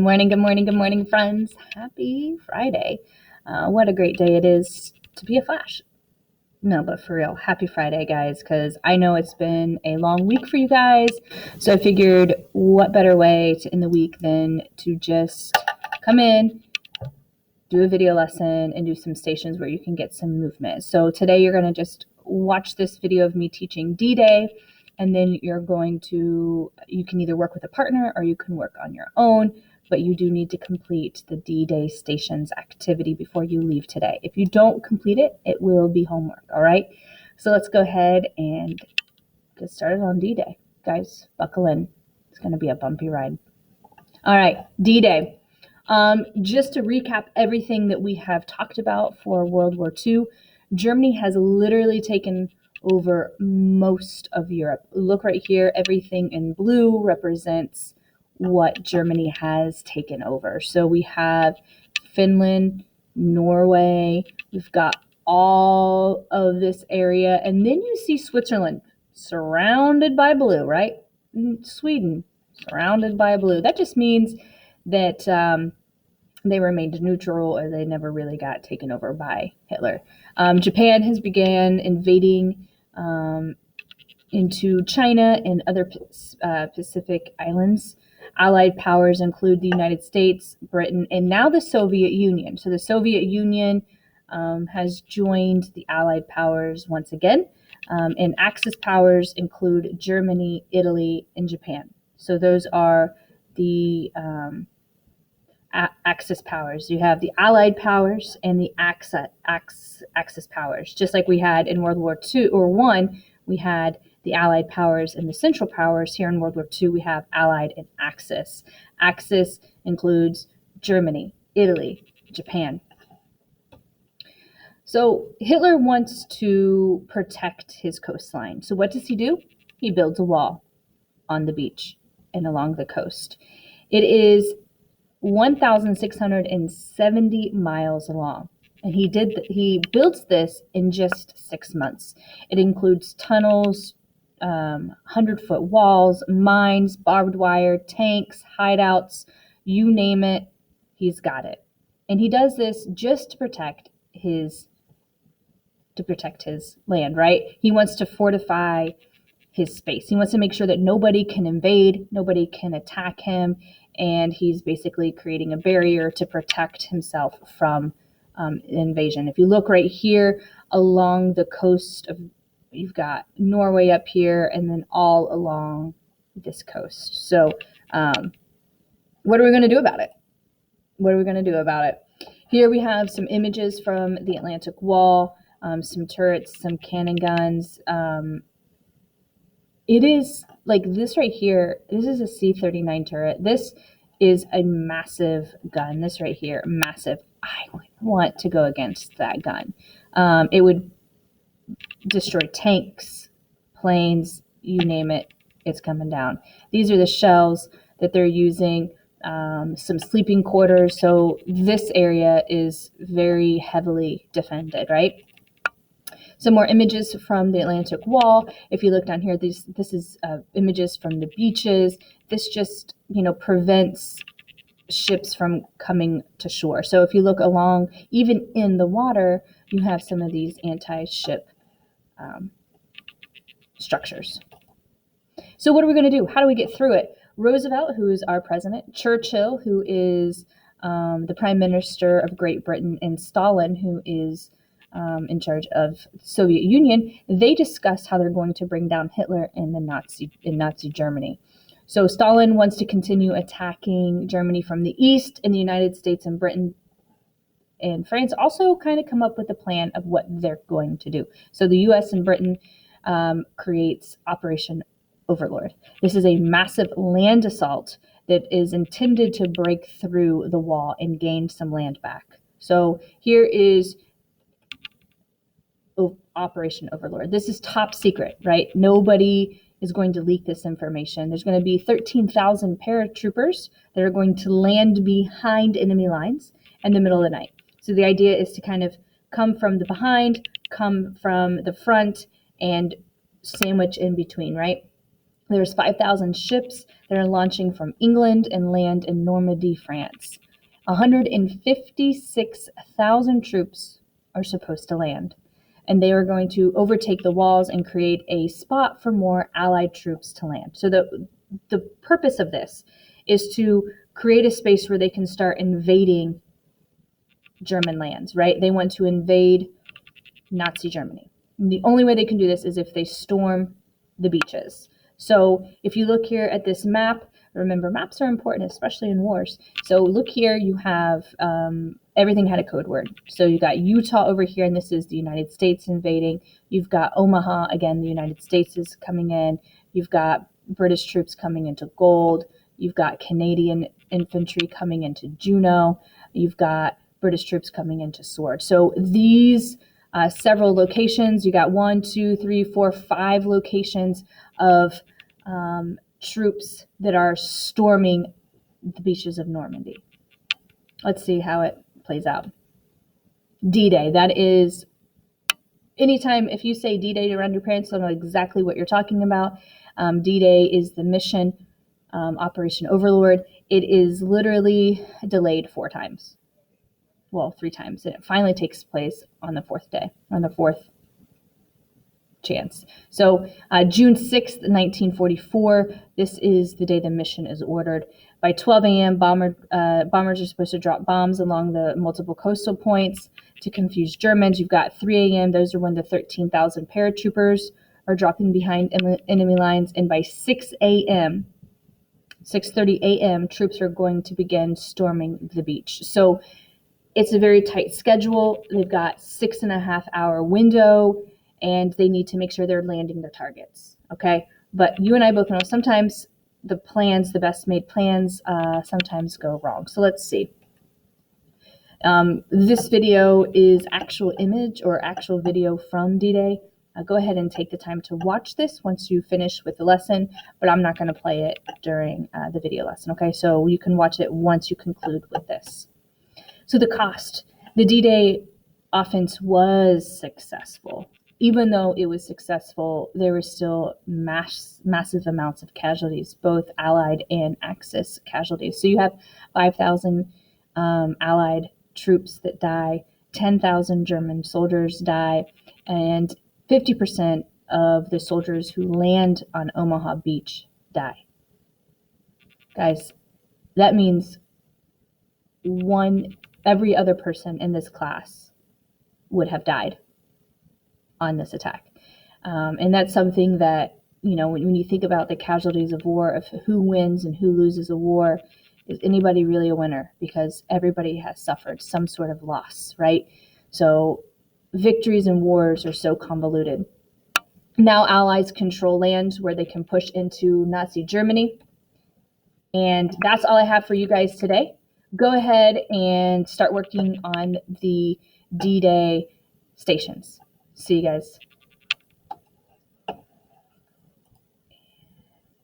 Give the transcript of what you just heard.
morning, good morning, good morning, friends. Happy Friday. What a great day it is to be a Flash. No, but for real, happy Friday, guys, because I know it's been a long week for you guys. So I figured what better way to end the week than to just come in, do a video lesson, and do some stations where you can get some movement. So today you're going to just watch this video of me teaching D-Day, and then you can either work with a partner or you can work on your own, but you do need to complete the D-Day stations activity before you leave today. If you don't complete it, it will be homework, all right? So let's go ahead and get started on D-Day. Guys, buckle in. It's going to be a bumpy ride. All right, D-Day. Just to recap everything that we have talked about for World War II, Germany has literally taken over most of Europe. Look right here, everything in blue represents what Germany has taken over. So we have Finland, Norway, we've got all of this area, and then you see Switzerland surrounded by blue, right? Sweden surrounded by blue. That just means that they remained neutral, or they never really got taken over by Hitler. Japan has began invading into China and other Pacific islands. Allied powers include the United States, Britain, and now the Soviet Union. So the Soviet Union has joined the Allied powers once again. And Axis powers include Germany, Italy, and Japan. So those are the Axis powers. You have the Allied powers and the Axis powers. Just like we had in World War II or One, we had the Allied powers and the Central powers. Here in World War II, we have Allied and Axis. Axis includes Germany, Italy, Japan. So Hitler wants to protect his coastline. So what does he do? He builds a wall on the beach and along the coast. It is 1,670 miles long, and he builds this in just 6 months. It includes tunnels, 100-foot walls, mines, barbed wire, tanks, hideouts, you name it, he's got it. And he does this just to protect his land, right? He wants to fortify his space. He wants to make sure that nobody can invade, nobody can attack him, and he's basically creating a barrier to protect himself from invasion. If you look right here along the coast you've got Norway up here, and then all along this coast. So what are we going to do about it? Here we have some images from the Atlantic Wall, some turrets, some cannon guns. It is like this right here. This is a C-39 turret. This is a massive gun. This right here, massive. I would want to go against that gun. It would destroy tanks, planes, you name it, it's coming down. These are the shells that they're using, some sleeping quarters. So this area is very heavily defended, right? Some more images from the Atlantic Wall. If you look down here, this is images from the beaches. This just, prevents ships from coming to shore. So if you look along, even in the water, you have some of these anti-ship structures. So what are we going to do? How do we get through it? Roosevelt, who is our president, Churchill, who is the Prime Minister of Great Britain, and Stalin, who is in charge of the Soviet Union, they discussed how they're going to bring down Hitler in Nazi Germany. So Stalin wants to continue attacking Germany from the east, and the United States and Britain and France also kind of come up with a plan of what they're going to do. So the U.S. and Britain creates Operation Overlord. This is a massive land assault that is intended to break through the wall and gain some land back. So here is Operation Overlord. This is top secret, right? Nobody is going to leak this information. There's going to be 13,000 paratroopers that are going to land behind enemy lines in the middle of the night. So the idea is to kind of come from the behind, come from the front, and sandwich in between, right? There's 5,000 ships that are launching from England and land in Normandy, France. 156,000 troops are supposed to land, and they are going to overtake the walls and create a spot for more Allied troops to land. So the purpose of this is to create a space where they can start invading German lands, right? They want to invade Nazi Germany. And the only way they can do this is if they storm the beaches. So if you look here at this map, remember maps are important, especially in wars. So look here, you have everything had a code word. So you got Utah over here, and this is the United States invading. You've got Omaha, again, the United States is coming in. You've got British troops coming into Gold. You've got Canadian infantry coming into Juneau. You've got British troops coming into Sword. So these several locations, you got 1, 2, 3, 4, 5 locations of troops that are storming the beaches of Normandy. Let's see how it plays out. D-Day, that is, anytime if you say D-Day around your parents, they'll know exactly what you're talking about. D-Day is the mission, Operation Overlord. It is literally delayed 4 times. Well, 3 times, and it finally takes place on the 4th day, on the 4th chance. So June 6th, 1944, this is the day the mission is ordered. By 12 a.m., bombers are supposed to drop bombs along the multiple coastal points to confuse Germans. You've got 3 a.m., those are when the 13,000 paratroopers are dropping behind enemy lines, and by 6 a.m., 6:30 a.m., troops are going to begin storming the beach. So it's a very tight schedule. They've got 6.5 hour window, and they need to make sure they're landing their targets. Okay. But you and I both know sometimes the plans, the best made plans, sometimes go wrong. So let's see. This video is actual image or actual video from D-Day. Go ahead and take the time to watch this once you finish with the lesson, but I'm not going to play it during the video lesson. Okay. So you can watch it once you conclude with this. So the cost, the D-Day offense was successful. Even though it was successful, there were still massive amounts of casualties, both Allied and Axis casualties. So you have 5,000 Allied troops that die, 10,000 German soldiers die, and 50% of the soldiers who land on Omaha Beach die. Guys, that means every other person in this class would have died on this attack. And that's something that, you know, when you think about the casualties of war, of who wins and who loses a war, is anybody really a winner? Because everybody has suffered some sort of loss, right? So victories in wars are so convoluted. Now Allies control land where they can push into Nazi Germany. And that's all I have for you guys today. Go ahead and start working on the D-Day stations. See you guys.